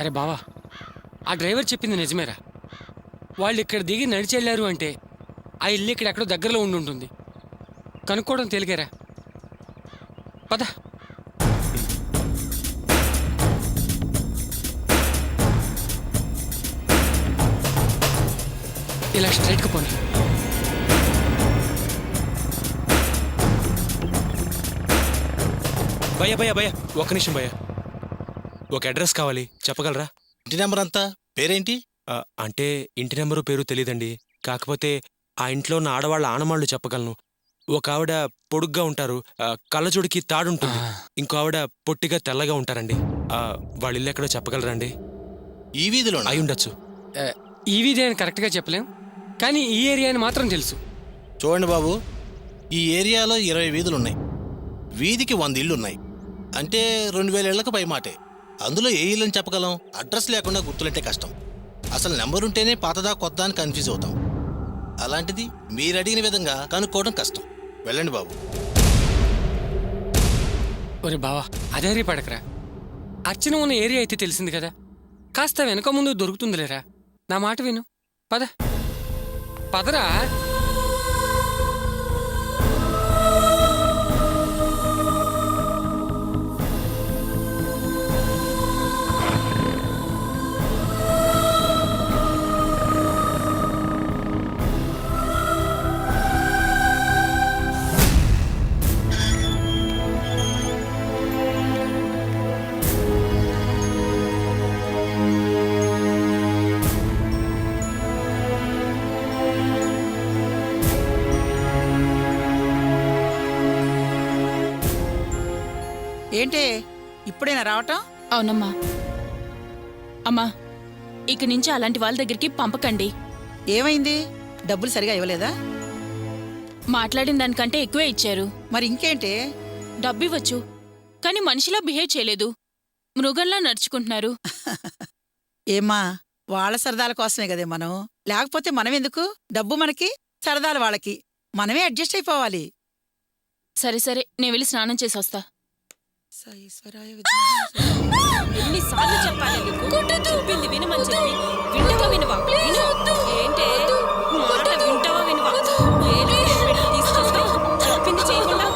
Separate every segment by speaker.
Speaker 1: అరే బావా, ఆ డ్రైవర్ చెప్పింది నిజమేరా. వాళ్ళు ఇక్కడ దిగి నడిచెళ్ళారు అంటే ఆ ఇల్లు ఇక్కడ ఎక్కడో దగ్గరలో ఉండుంటుంది. కనుక్కోవడం తేలికేరా. పద. ఇలా స్ట్రైట్గా పోనీ.
Speaker 2: భయ్య ఒక్క నిమిషం భయ్య, ఒక అడ్రస్ కావాలి, చెప్పగలరా?
Speaker 3: ఇంటి నెంబర్ అంతా పేరేంటి?
Speaker 2: అంటే ఇంటి నెంబరు పేరు తెలీదండి. కాకపోతే ఆ ఇంట్లో ఉన్న ఆడవాళ్ళ ఆనమాళ్ళు చెప్పగలను. ఒక ఆవిడ పొడుగ్గా ఉంటారు, కళ్ళజోడికి తాడుంటుంది. ఇంకో ఆవిడ పొట్టిగా తెల్లగా ఉంటారండి. వాళ్ళ ఇల్లు ఎక్కడో చెప్పగలరండి?
Speaker 3: ఈ వీధిలో
Speaker 2: అయి ఉండొచ్చు.
Speaker 1: ఈ వీధి అని కరెక్ట్గా చెప్పలేం, కానీ ఈ ఏరియా అని మాత్రం తెలుసు.
Speaker 3: చూడండి బాబు, ఈ ఏరియాలో 20 వీధులున్నాయి. వీధికి 100 ఇళ్ళున్నాయి. అంటే 2000 ఇళ్లకు పై మాటే. అందులో ఏ ఇల్లు అని చెప్పగలం? అడ్రస్ లేకుండా గుర్తులంటే కష్టం. అసలు నెంబర్ ఉంటేనే పాతదా కొత్త అని కన్ఫ్యూజ్ అవుతాం. అలాంటిది మీరు అడిగిన విధంగా కనుక్కోవడం కష్టం. వెళ్ళండి బాబు.
Speaker 1: ఒరే బావా, అదే పడకరా. అర్చన ఉన్న ఏరియా అయితే తెలిసింది కదా, కాస్త వెనక ముందు దొరుకుతుందిలేరా. నా మాట విను, పద పదరా.
Speaker 4: ఏంటే ఇప్పుడేనా రావటం?
Speaker 5: అవునమ్మా. అమ్మా, ఇక నుంచి అలాంటి వాళ్ళ దగ్గరికి పంపకండి.
Speaker 4: ఏమైంది? డబ్బులు సరిగా ఇవ్వలేదా?
Speaker 5: మాట్లాడిన దానికంటే ఎక్కువే ఇచ్చారు.
Speaker 4: మరి ఇంకేంటే?
Speaker 5: డబ్బు ఇవ్వచ్చు, కానీ మనిషిలా బిహేవ్ చేయలేదు, మృగంలా నడుచుకుంటున్నారు.
Speaker 4: ఏమ్మా, వాళ్ళ సరదాల కోసమే కదే మనం. లేకపోతే మనమెందుకు? డబ్బు మనకి, సరదాలు వాళ్ళకి. మనమే అడ్జస్ట్ అయిపోవాలి.
Speaker 5: సరే సరే, నేను వెళ్ళి స్నానం చేసి వస్తా.
Speaker 6: ఎన్నిసార్లు చెప్పాలి నీకు? చెప్పింది వినమని చెప్పి వింటవా వినవా? ఏంటే మాట వింటవా వినవా? తీసుకొస్తావు, చెప్పింది చేయకుండా.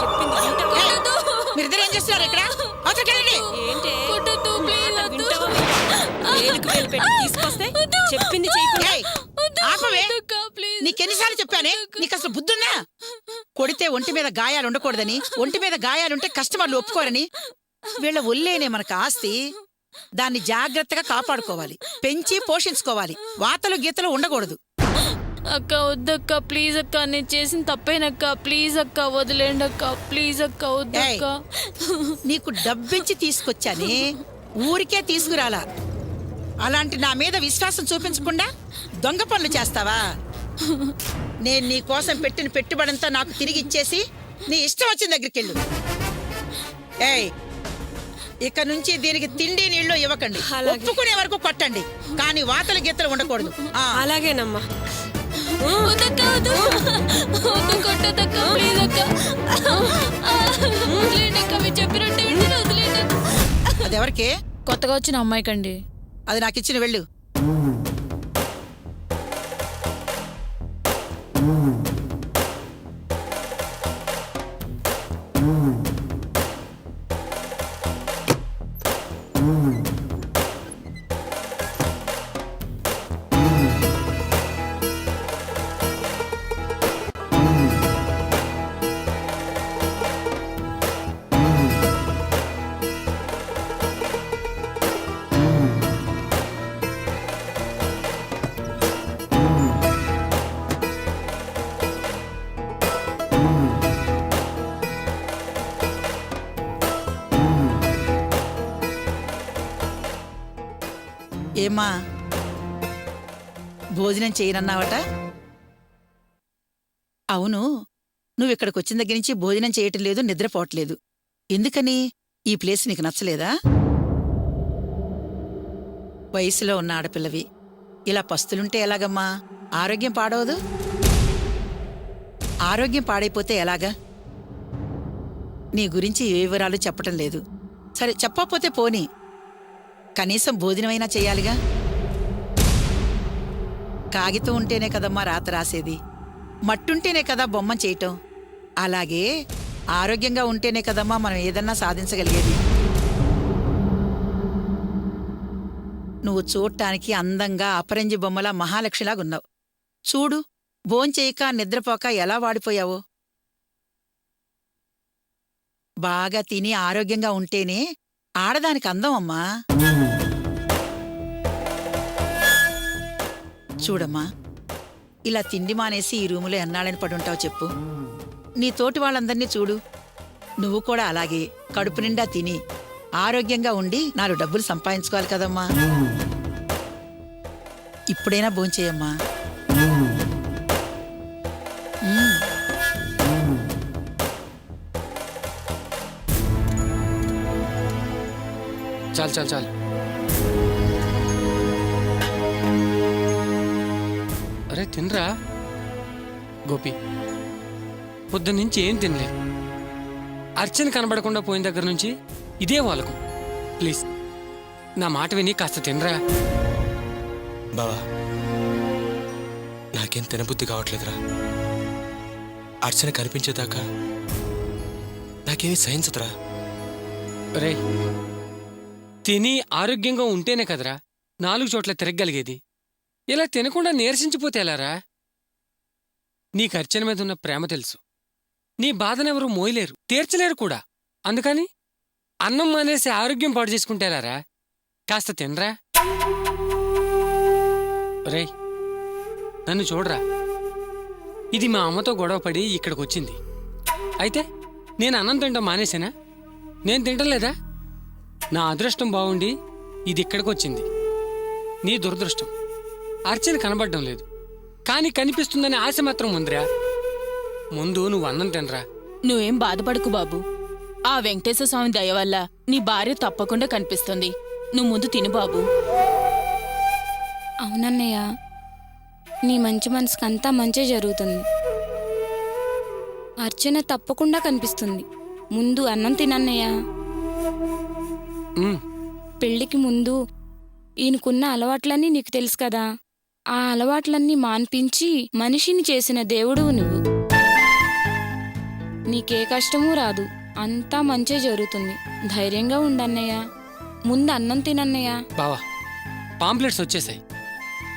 Speaker 6: చెప్పింది వింటవా?
Speaker 4: మీరిద్దరు ఏం చేస్తున్నారు ఇక్కడ?
Speaker 6: ఏంటే మాట వింటవా? వేలుకు వేలు పెట్టి తీసుకొస్తే చెప్పింది చేయకుండా.
Speaker 4: ఆపవే! నీకెన్నిసార్లు చెప్పానే? నీకు అసలు బుద్ధున్నా? కొడితే ఒంటి మీద గాయాలు ఉండకూడదని, ఒంటి మీద గాయాలుంటే కస్టమర్లు ఒప్పుకోరని. వీళ్ళ ఒళ్ళేనే మనకు ఆస్తి. దాన్ని జాగ్రత్తగా కాపాడుకోవాలి, పెంచి పోషించుకోవాలి. వాతలు గీతలు ఉండకూడదు.
Speaker 5: అక్క వద్దక్క, ప్లీజ్ అక్క, నేను చేసిన తప్పేనక్క, ప్లీజ్ అక్క, వదిలేండి అక్క, ప్లీజ్ అక్క, వద్దక్క.
Speaker 4: నీకు డబ్బిచ్చి తీసుకొచ్చానే, ఊరికే తీసుకురాలా. అలాంటి నా మీద విశ్వాసం చూపించకుండా దొంగ పనులు చేస్తావా? నేను నీ కోసం పెట్టిన పెట్టుబడంతా నాకు తిరిగి ఇచ్చేసి నీ ఇష్టం వచ్చిన దగ్గరికి వెళ్ళు. ఏయ్, ఇక నుంచి దీనికి తిండి నీళ్లు ఇవ్వకండి. ఒప్పుకునే వరకు కొట్టండి, కానీ వాతలు గీతలు ఉండకూడదు.
Speaker 6: అలాగేనమ్మా.
Speaker 4: అదెవరికి?
Speaker 5: కొత్తగా వచ్చిన అమ్మాయికండి.
Speaker 4: అది నాకు ఇచ్చిన వెళ్ళు. ఏమ్మా, భోజనం చేయనన్నావట? అవును, నువ్విక్కడికి వచ్చిన దగ్గర నుంచి భోజనం చేయటం లేదు, నిద్రపోవట్లేదు. ఎందుకని? ఈ ప్లేస్ నీకు నచ్చలేదా? వయసులో ఉన్న ఆడపిల్లవి, ఇలా పస్తులుంటే ఎలాగమ్మా? ఆరోగ్యం పాడవదు? ఆరోగ్యం పాడైపోతే ఎలాగా? నీ గురించి ఏ వివరాలు చెప్పటం లేదు. సరే, చెప్పకపోతే పోనీ, కనీసం భోజనమైనా చేయాలిగా. కాగితం ఉంటేనే కదమ్మా రాత రాసేది, మట్టుంటేనే కదా బొమ్మ చేయటం. అలాగే ఆరోగ్యంగా ఉంటేనే కదమ్మా మనం ఏదన్నా సాధించగలిగేది. నువ్వు చూడటానికి అందంగా అపరంజి బొమ్మలా మహాలక్ష్మిలాగున్నావు. చూడు, భోంచేయక నిద్రపోక ఎలా వాడిపోయావో. బాగా తిని ఆరోగ్యంగా ఉంటేనే ఆడదానికి అందం అమ్మా. చూడమ్మా, ఇలా తిండి మానేసి ఈ రూములో ఎన్నాళ్ళని పడుంటావు చెప్పు. నీ తోటి వాళ్ళందర్నీ చూడు, నువ్వు కూడా అలాగే కడుపు నిండా తిని ఆరోగ్యంగా ఉండి 4 డబ్బులు సంపాదించుకోవాలి కదమ్మా. ఇప్పుడైనా భోంచేయమ్మా.
Speaker 1: చాలు చాలు చాలు. అరే తినరా గోపి, పొద్దున్నుంచి ఏం తినలేదు. అర్చన కనబడకుండా పోయిన దగ్గర నుంచి ఇదే వాళ్ళకు. ప్లీజ్ నా మాట విని కాస్త తినరా.
Speaker 2: బావా, నాకేం తినబుద్ధి కావట్లేదురా. అర్చన కనిపించేదాకా నాకేమీ సహించదురా.
Speaker 1: రే, తిని ఆరోగ్యంగా ఉంటేనే కదరా 4 చోట్ల తిరగగలిగేది. ఇలా తినకుండా నీరసించిపోతే ఎలారా? నీకు అర్చన మీద ఉన్న ప్రేమ తెలుసు. నీ బాధనెవరూ మోయలేరు, తీర్చలేరు కూడా. అందుకని అన్నం మానేసి ఆరోగ్యం పాడు చేసుకుంటే ఎలారా? కాస్త తినరా. రే, నన్ను చూడరా. ఇది మా అమ్మతో గొడవపడి ఇక్కడికొచ్చింది. అయితే నేను అన్నం తింటాం మానేసానా? నేను తింటలేదా? నా అదృష్టం బాగుండి ఇది ఇక్కడికొచ్చింది. నీ దురదృష్టం అర్చన కనబడడం లేదు, కానీ కనిపిస్తుందని ఆశ మాత్రం ఉందిరా. ముందు నువ్వు అన్నం తినరా.
Speaker 5: నువ్వేం బాధపడకు బాబు. ఆ వెంకటేశ్వర స్వామి దయ వల్ల నీ భార్య తప్పకుండా కనిపిస్తుంది. నువ్వు ముందు తిను బాబు.
Speaker 7: అవునన్నయ్య, నీ మంచి మనసుకంతా మంచి జరుగుతుంది. అర్చన తప్పకుండా కనిపిస్తుంది. ముందు అన్నం తినన్నయ్య. పెళ్లికి ముందు ఈయనకున్న అలవాట్లన్నీ నీకు తెలుసు కదా. ఆ అలవాట్లన్నీ మాన్పించి మనిషిని చేసిన దేవుడువు నువ్వు. నీకే కష్టమూ రాదు, అంతా మంచే జరుగుతుంది. ధైర్యంగా ఉండన్నయ్య. ముందు అన్నం తినన్నయ్య.
Speaker 1: బావా, పాంప్లెట్స్ వచ్చేసాయి.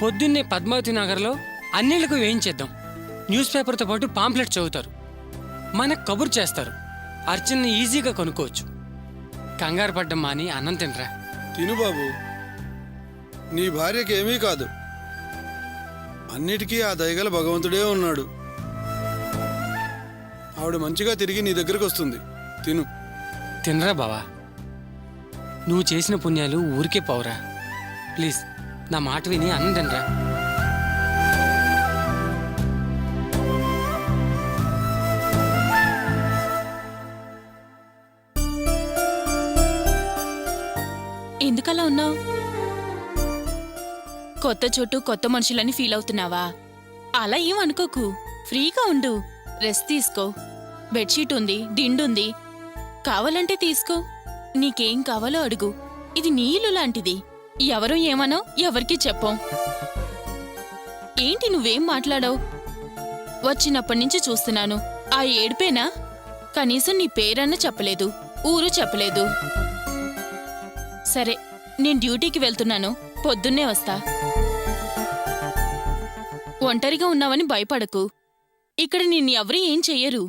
Speaker 1: పొద్దున్నే పద్మావతి నగర్లో అన్నిళ్లకు వేయించేద్దాం. న్యూస్ పేపర్తో పాటు పాంప్లెట్స్ చదువుతారు, మనకు కబురు చేస్తారు. అర్చనని ఈజీగా కొనుక్కోవచ్చు. కంగారు పడ్డం మాని అన్నం తినరా.
Speaker 8: తిను బాబు, నీ భార్యకి ఏమీ కాదు. అన్నిటికీ ఆ దయగల భగవంతుడే ఉన్నాడు. ఆవిడ మంచిగా తిరిగి నీ దగ్గరకు వస్తుంది. తిను.
Speaker 1: తినరా బావా, నువ్వు చేసిన పుణ్యాలు ఊరికే పోవరా. ప్లీజ్ నా మాట విని అన్నం తినరా.
Speaker 5: ఎందుకలా ఉన్నావు? కొత్త చోటు కొత్త మనుషులని ఫీల్ అవుతున్నావా? అలా ఏం అనుకోకు. ఫ్రీగా ఉండు, రెస్ట్ తీసుకో. బెడ్షీట్ ఉంది, దిండుంది, కావాలంటే తీసుకో. నీకేం కావాలో అడుగు. ఇది నీ ఇల్లు లాంటిది. ఎవరో ఏమనో ఎవరికి చెప్పం. ఏంటి నువ్వేం మాట్లాడావు? వచ్చినప్పటినుంచి చూస్తున్నాను. ఆ ఏడుపేనా? కనీసం నీ పేరన్నా చెప్పలేదు, ఊరు చెప్పలేదు. సరే, నేను డ్యూటీకి వెళ్తున్నాను, పొద్దున్నే వస్తా. ఒంటరిగా ఉన్నావని భయపడకు. ఇక్కడ నిన్ను ఎవరూ ఏం చెయ్యరు.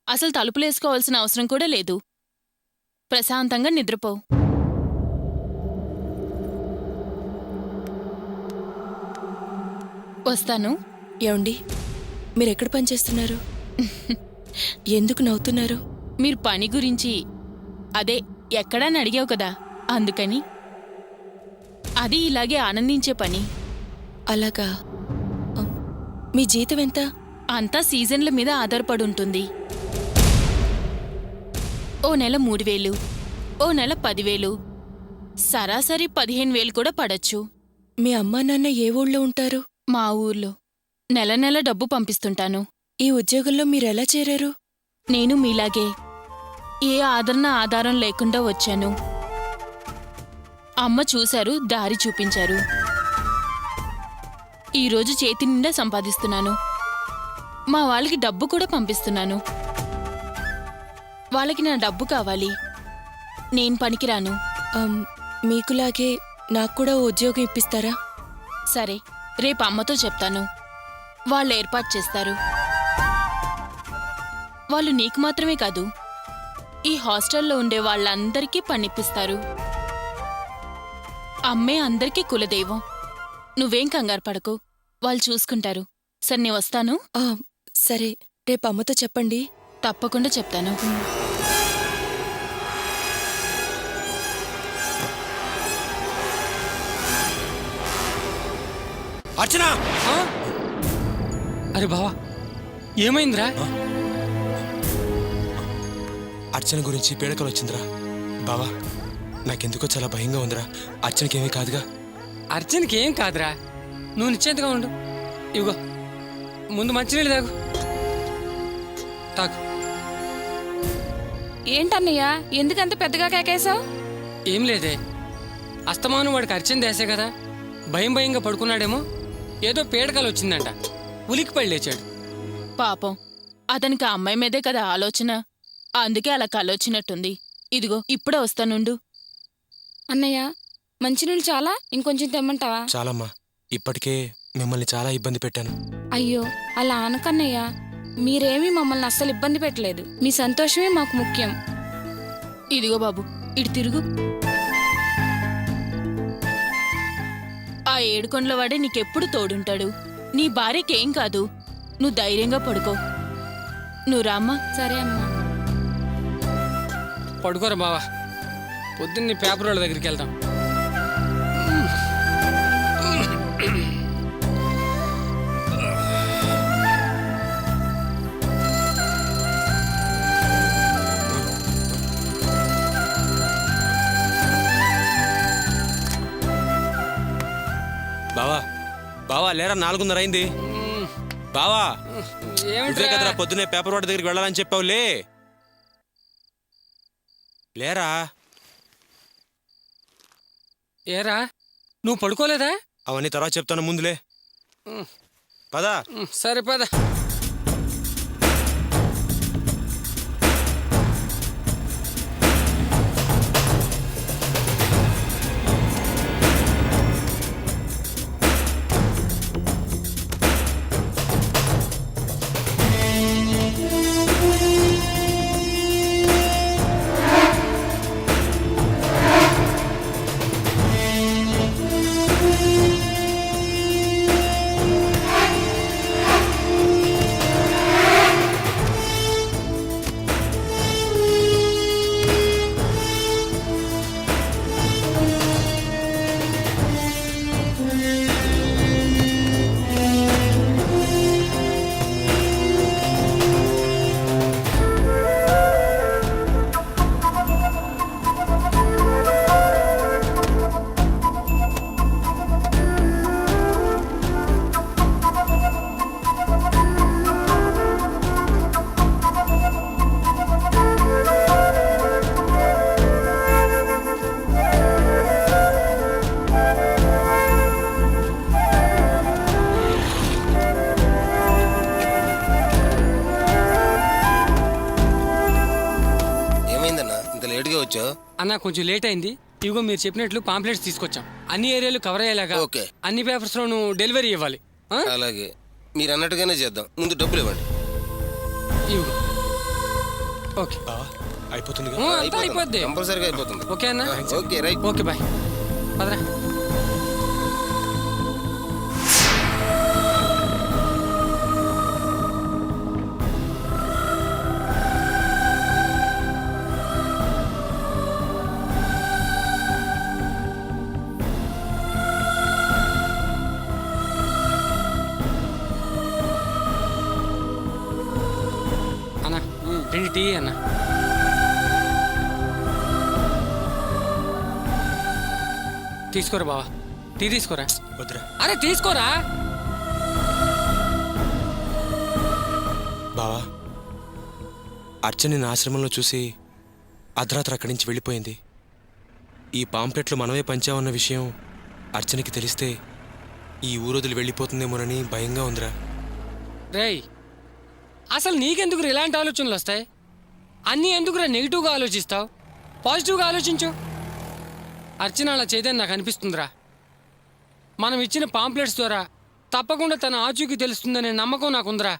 Speaker 5: అసలు తలుపులేసుకోవాల్సిన అవసరం కూడా లేదు. ప్రశాంతంగా నిద్రపో. వస్తాను.
Speaker 6: ఏమండి, మీరెక్కడ పనిచేస్తున్నారు? ఎందుకు నవ్వుతున్నారు?
Speaker 5: మీరు పని గురించి అదే ఎక్కడని అడిగావు కదా, అందుకని. అది ఇలాగే ఆనందించే పని.
Speaker 6: అలాగా. మీ జీతం ఎంత?
Speaker 5: అంతా సీజన్ల మీద ఆధారపడి ఉంటుంది. ఓ నెల 3,000, ఓ నెల 10,000, సరాసరి 15,000 కూడా పడచ్చు.
Speaker 6: మీ అమ్మా నాన్న ఏ ఊళ్ళో ఉంటారు?
Speaker 5: మా ఊర్లో. నెల నెల డబ్బు పంపిస్తుంటాను.
Speaker 6: ఈ ఉద్యోగంలో మీరెలా చేరారు?
Speaker 5: నేను మీలాగే ఏ ఆదరణ ఆధారం లేకుండా వచ్చాను. అమ్మ చూశారు, దారి చూపించారు. ఈరోజు చేతి నిండా సంపాదిస్తున్నాను. మా వాళ్ళకి డబ్బు కూడా పంపిస్తున్నాను. వాళ్ళకి నా డబ్బు కావాలి. నేను పనికిరాను.
Speaker 6: మీకులాగే నాకు కూడా ఓ ఉద్యోగం ఇప్పిస్తారా?
Speaker 5: సరే, రేపు అమ్మతో చెప్తాను. వాళ్ళు ఏర్పాటు చేస్తారు. వాళ్ళు నీకు మాత్రమే కాదు, ఈ హాస్టల్లో ఉండే వాళ్ళందరికీ పనిప్పిస్తారు. అమ్మే అందరికీ కులదైవం. నువ్వేం కంగారు పడకు, వాళ్ళు చూసుకుంటారు. సరే, నేను వస్తాను.
Speaker 6: సరే, రేపు అమ్మతో చెప్పండి.
Speaker 5: తప్పకుండా చెప్తాను.
Speaker 2: అర్చన!
Speaker 1: ఆ? అరే బావా, ఏమైందిరా?
Speaker 2: అర్చన గురించి పీడకలు వచ్చిందిరా. బావా, నాకెందుకో చాలా భయంగా ఉందిరా. అర్చనకేమీ కాదుగా?
Speaker 1: అర్జున్కి ఏం కాదురా, నువ్వు నిశ్చింతగా ఉండు. ఇదిగో ముందు మంచినీళ్ళు తాగు. తాగు.
Speaker 7: ఏంటన్నయ్య, ఎందుకంత పెద్దగా కేకేశావు?
Speaker 1: ఏం లేదే, అస్తమానం వాడికి అర్చన దేశే కదా, భయం భయంగా పడుకున్నాడేమో. ఏదో పీడకలు వచ్చిందంట, ఉలిక్కిపడి లేచాడు.
Speaker 5: పాపం, అతనికి ఆ అమ్మాయి మీదే కదా ఆలోచన. అందుకే అలా కలొచ్చినట్టుంది. ఇదిగో ఇప్పుడే వస్తానుండు.
Speaker 7: అన్నయ్య, మంచినీళ్ళు చాలా? ఇంకొంచెం తెమ్మంటావా?
Speaker 2: చాలమ్మా, ఇప్పటికే మిమ్మల్ని చాలా ఇబ్బంది పెట్టాను.
Speaker 7: అయ్యో, అలా అనకన్నయ్య. మీరేమీ మమ్మల్ని అస్సలు ఇబ్బంది పెట్టలేదు. మీ సంతోషమే మాకు ముఖ్యం.
Speaker 5: ఇదిగో బాబు, ఇటు తిరుగు. ఆ ఏడుకొండల వాడే నీకెప్పుడు తోడుంటాడు. నీ భార్యకేం కాదు, నువ్వు ధైర్యంగా పడుకో. నువ్వు రామ్మా.
Speaker 7: సరే అమ్మా.
Speaker 1: పడుకోరా బావా, పొద్దున్నే పేపర్ వాళ్ళ దగ్గరికి వెళ్దాం.
Speaker 2: బావా, బావా లేరా, 4:30 అయింది. బావా, నువ్వే
Speaker 1: ఏమిట్రా?
Speaker 2: కదరా పొద్దున్నే పేపర్ వాడి దగ్గరికి వెళ్ళాలని చెప్పావులే. లేరా.
Speaker 1: ఏరా, నువ్వు పడుకోలేదా?
Speaker 2: అవన్నీ తర్వాత చెప్తాను, ముందులే పదా.
Speaker 1: సరే పద. అన్న కొంచెం లేట్ అయింది. ఇదిగో మీరు చెప్పినట్లు పాంప్లెట్స్ తీసుకొచ్చాం. అన్ని ఏరియాలు కవర్ అయ్యేలాగా
Speaker 9: ఓకే.
Speaker 1: అన్ని పేపర్స్ లోను డెలివరీ ఇవ్వాలి. ఆ?
Speaker 9: అలాగే, మీరు అన్నట్టుగానే చేద్దాం. ముందు డబ్బులు ఇవ్వండి.
Speaker 1: ఇదిగో. ఓకే.
Speaker 2: బావా, అయిపోతుందిగా?
Speaker 1: ఆ, అంతా అయిపోద్ది.
Speaker 9: కంపల్సరీగా అయిపోతుంది.
Speaker 1: ఓకే అన్న.
Speaker 9: Okay, right.
Speaker 1: Okay bye. పదరా. అన్న 2 టీ అన్న. తీసుకోరా బావా, టీ తీసుకోరా.
Speaker 2: వద్దురా
Speaker 1: అరే తీసుకోరా.
Speaker 2: బావా, అర్చని నా ఆశ్రమంలో చూసి అర్ధరాత్రి అక్కడి నుంచి వెళ్ళిపోయింది. ఈ పాంప్లెట్లు మనమే పంచామన్న విషయం అర్చనకి తెలిస్తే ఈ ఊరొదిలి వెళ్ళిపోతుందేమోనని భయంగా ఉందిరా.
Speaker 1: రేయ్, అసలు నీకెందుకు ఇలాంటి ఆలోచనలు వస్తాయి? అన్నీ ఎందుకురా నెగిటివ్గా ఆలోచిస్తావు? పాజిటివ్గా ఆలోచించు. అర్చన అలా చేయదని నాకు అనిపిస్తుందిరా. మనం ఇచ్చిన పాంప్లెట్స్ ద్వారా తప్పకుండా తన ఆచూకీ తెలుస్తుందనే నమ్మకం నాకుందిరా.